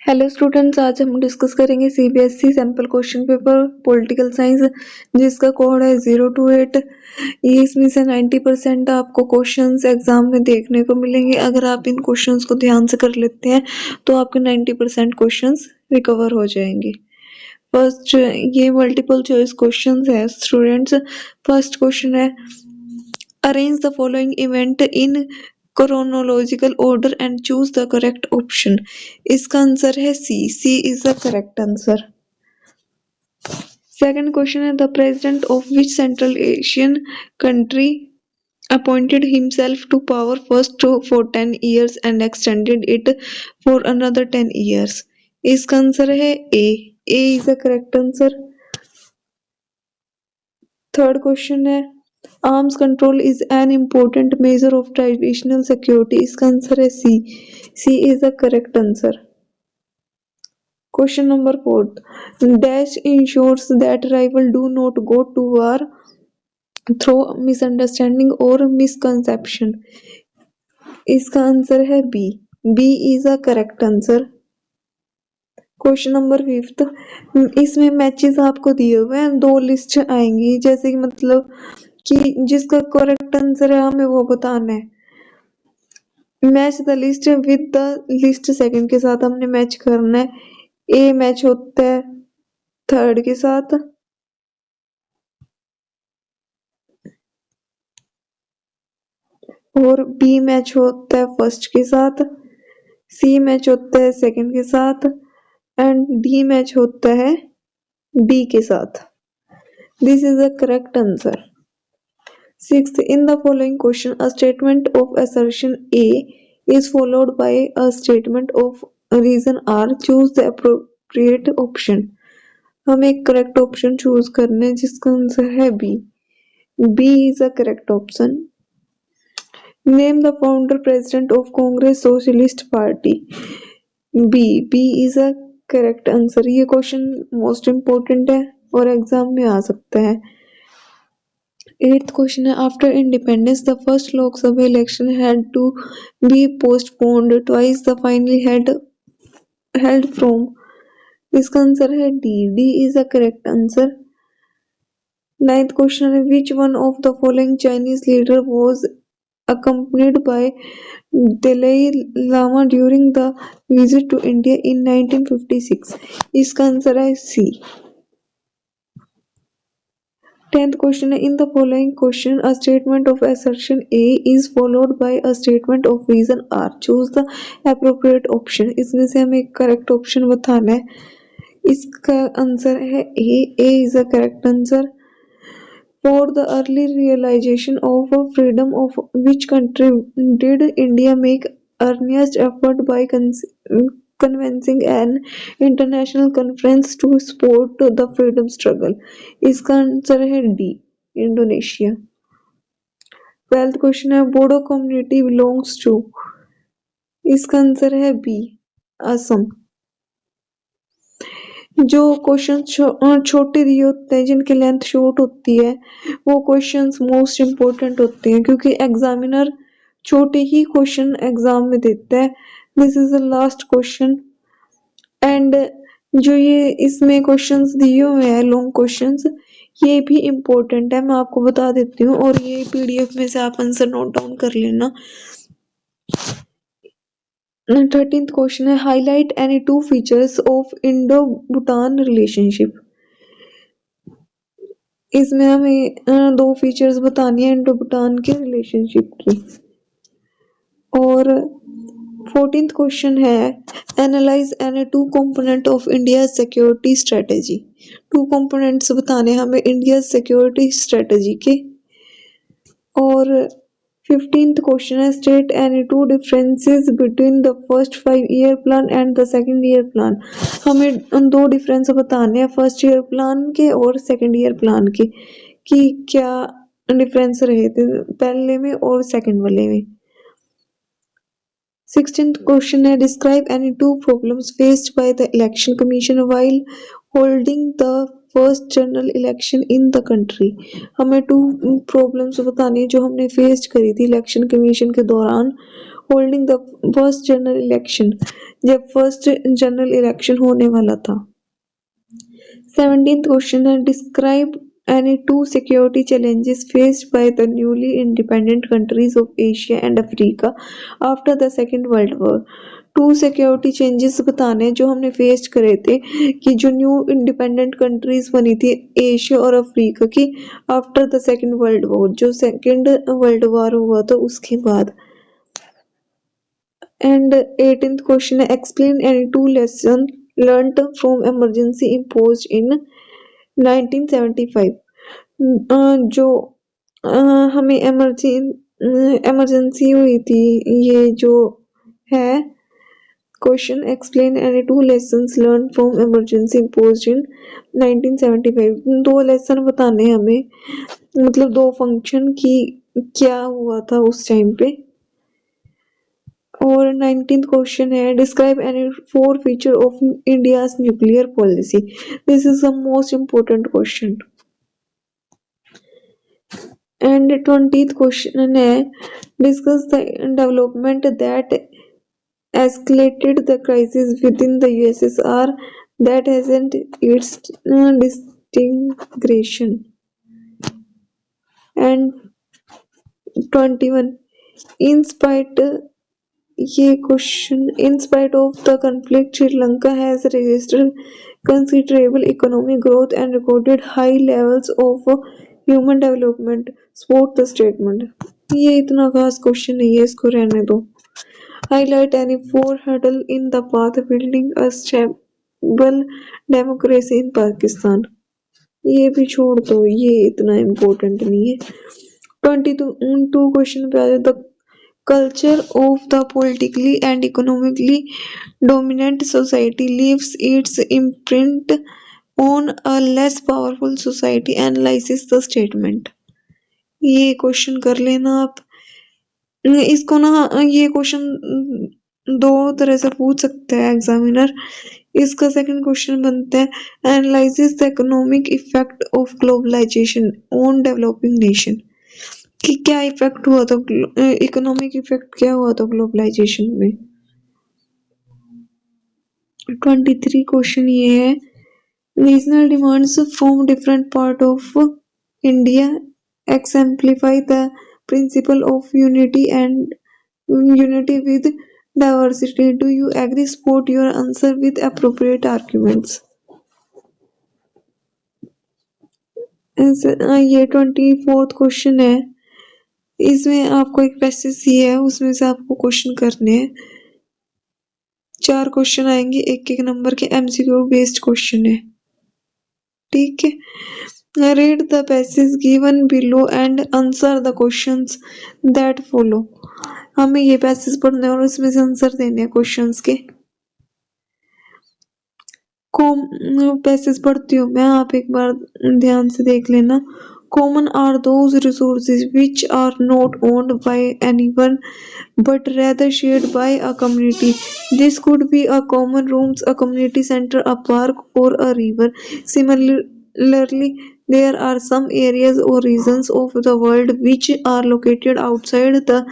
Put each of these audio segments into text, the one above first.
Hello students, आज हम discuss करेंगे CBSE sample question paper political science जिसका कोड है 028। ये इसमें से 90% आपको क्वेश्चंस एग्जाम में देखने को मिलेंगे। अगर आप इन क्वेश्चंस को ध्यान से कर लेते हैं तो आपके 90% क्वेश्चंस रिकवर हो जाएंगे। फर्स्ट, ये मल्टीपल चॉइस क्वेश्चंस है स्टूडेंट्स। फर्स्ट क्वेश्चन है, arrange the following event in chronological order and choose the correct option। इसका आंसर है C is the correct answer. Second question है, the president of which central Asian country appointed himself to power first for 10 years and extended it for another 10 years। इसका answer है A is the correct answer. Third question है, arms control is an important measure of traditional security. इसका answer है C is the correct answer. Question number 4, dash ensures that rival do not go to war through misunderstanding और misconception. इसका answer है B is the correct answer. Question number 5, इसमें matches आपको दिए हुए हैं, दो लिस्ट आएंगी, जैसे कि मतलब कि जिसका करेक्ट आंसर है हमें वो बताना है। Match the list with the list second के साथ हमने मैच करना है। ए मैच होता है थर्ड के साथ, और बी मैच होता है फर्स्ट के साथ, सी मैच होता है सेकंड के साथ एंड डी मैच होता है डी के साथ। This is the correct answer. Sixth, in the following question, a statement of assertion A is followed by a statement of reason R. Choose the appropriate option। हमें एक correct option choose करना है जिसका answer है B is a correct option. Name the founder president of Congress socialist party. B is a correct answer. ये question most important है और exam में आ सकता है। Eighth question है, after independence the first Lok Sabha election had to be postponed twice, the finally held from। इसका answer है D is the correct answer। Ninth question है, which one of the following Chinese leader was accompanied by Dalai Lama during the visit to India in 1956। इसका answer है सी। 10th question है, in the following question a statement of assertion A is followed by a statement of reason R। choose the appropriate option। इसमें से हमें correct option बताना है। इसका answer है ए is the correct answer। For the early realization of freedom of which country did India make earnest effort by convincing an international conference to support the freedom struggle। इसका answer है D Indonesia. 12th question है, Bodo community belongs to. इसका answer है B Assam. जो question छोटे दिए होते हैं जिनकी लेंथ शॉर्ट होती है वो क्वेश्चंस मोस्ट इम्पोर्टेंट होते हैं क्योंकि एग्जामिनर छोटे ही क्वेश्चन एग्जाम में देता है। This is the last question and जो ये इसमें क्वेश्चंस दिए हुए हैं लॉन्ग क्वेश्चंस ये भी इम्पोर्टेंट है, मैं आपको बता देती हूँ और ये पीडीएफ में से आप आंसर नोट डाउन कर लेना। 13th क्वेश्चन है, highlight any two features of Indo Bhutan relationship. इसमें हमें दो फीचर्स बतानी है इंडो भूटान के रिलेशनशिप की। और 14th क्वेश्चन है, analyse any two component of India security strategy. Two components बताने हमें इंडिया सिक्योरिटी स्ट्रेटेजी के। और 15th क्वेश्चन है, state any two differences between the first 5 year plan and the second year plan. हमें उन दो difference बताने हैं फर्स्ट ईयर प्लान के और सेकंड ईयर प्लान के कि क्या डिफरेंस रहे थे पहले में और सेकंड वाले में। 16th क्वेश्चन है, describe any two problems faced by the election commission while holding the first general election in the country. हमें टू प्रॉब्लम्स बतानी है जो हमने फेस करी थी इलेक्शन कमीशन के दौरान holding the first general election जब फर्स्ट जनरल इलेक्शन होने वाला था। 17th क्वेश्चन है, describe any two security challenges faced by the newly independent countries of Asia and Africa after the Second World War. Two security changes बताने जो हमने face करे थे कि जो न्यू इंडिपेंडेंट कंट्रीज बनी थी एशिया और अफ्रीका की after the second world war, जो सेकेंड वर्ल्ड वॉर हुआ था उसके बाद। एंड 18th क्वेश्चन है, explain any two lesson learned from emergency imposed in 1975। जो हमें इमरजेंसी हुई थी, ये जो है question, explain any two lessons learn from emergency imposed इन 1975। दो लेसन बताने हमें, मतलब दो फंक्शन की क्या हुआ था उस टाइम पे। और 19th क्वेश्चन है, describe any four feature of India's nuclear policy. This is the most important question. And 20th question है, discuss the development that escalated the crisis within the USSR that hasn't its disintegration. And 21, in spite ये question, in spite of the conflict, Sri Lanka has registered considerable economic growth and recorded high levels of human development. Support the statement। ये इतना खास question नहीं है, इसको रहने दो। Highlight any four hurdle in the path building a stable democracy in Pakistan। ये भी छोड़ दो, ये इतना इम्पोर्टेंट नहीं है। 22 क्वेश्चन पे आ जाए, the culture of the politically and economically dominant society leaves its imprint on a less powerful society, analyzes the statement। ये क्वेश्चन कर लेना आप। इसको ना, ये क्वेश्चन दो तरह से पूछ सकते हैं एग्जामिनर। इसका सेकंड क्वेश्चन बनता है, analyses the economic effect of globalisation on developing nation. कि क्या इफेक्ट हुआ था, इकोनॉमिक इफेक्ट क्या हुआ था ग्लोबलाइजेशन में। 23 क्वेश्चन ये है, regional demands from different part of India exemplify the principle of unity and unity with diversity. Do you agree? Support your answer with appropriate arguments। ये 24th क्वेश्चन है, इसमें आपको एक पैसेज दिया है, उसमें से आपको क्वेश्चन करने हैं। 4 क्वेश्चन आएंगे, एक एक नंबर के, एमसीक्यू बेस्ड क्वेश्चन है, ठीक है। Read the passage given below and answer the questions that follow। हमें ये पैसेज पढ़ने और उसमें से आंसर देने हैं क्वेश्चंस के। पैसेज पढ़ती हूँ मैं, आप एक बार ध्यान से देख लेना। Common are those resources which are not owned by anyone but rather shared by a community. This could be a common room, a community center, a park, or a river. Similarly, there are some areas or regions of the world which are located outside the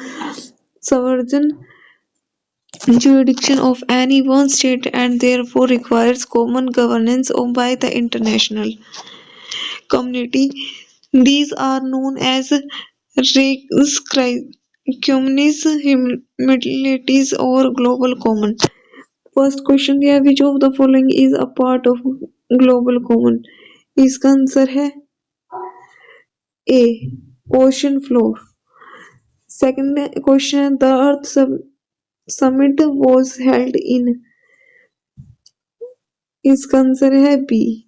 sovereign jurisdiction of any one state and therefore requires common governance by the international community. These are known as regs, communes, humanities or global common। First question दिया, which of the following is a part of global common. इसका answer है A, ocean floor. Second question, the earth summit was held in. इसका answer है B.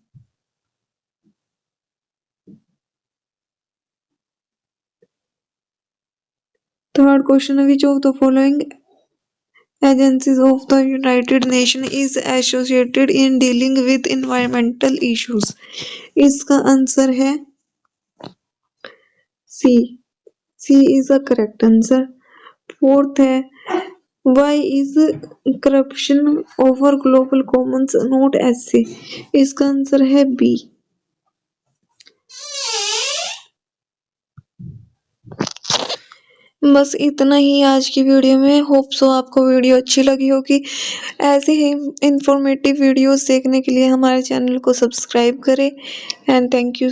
Third question, which of the following agencies of the United Nations is associated in dealing with environmental issues। इसका answer है C. C is the correct answer. Fourth है, why is corruption over global commons not ऐसे। इसका answer है B. बस इतना ही आज की वीडियो में। होप सो आपको वीडियो अच्छी लगी होगी। ऐसे ही इंफॉर्मेटिव वीडियोस देखने के लिए हमारे चैनल को सब्सक्राइब करें एंड थैंक यू।